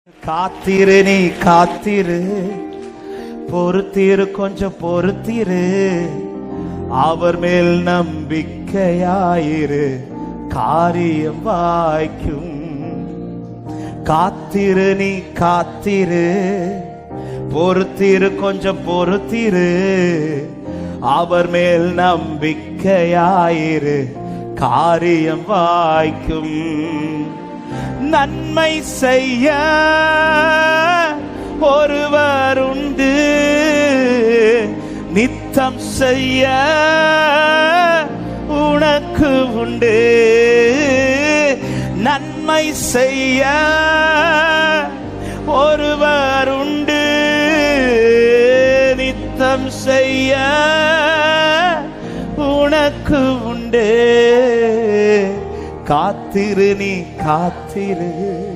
காத்திரு, நீ காத்திரு, பொறுத்திரு, கொஞ்சம் பொறுத்திரு, அவர் மேல் நம்பிக்கையாயிரு, காரியம் வாய்க்கும். காத்திரு, நீ காத்திரு, பொறுத்திரு, கொஞ்சம் பொறுத்திரு, அவர் மேல் நம்பிக்கையாயிரு, காரியம் வாய்க்கும். நன்மை செய்ய ஒருவர் உண்டு, நித்தம் செய்ய உனக்கு உண்டு. நன்மை செய்ய ஒருவர் உண்டு, நித்தம் செய்ய உனக்கு உண்டு. காத்திரு, நீ காத்திரு.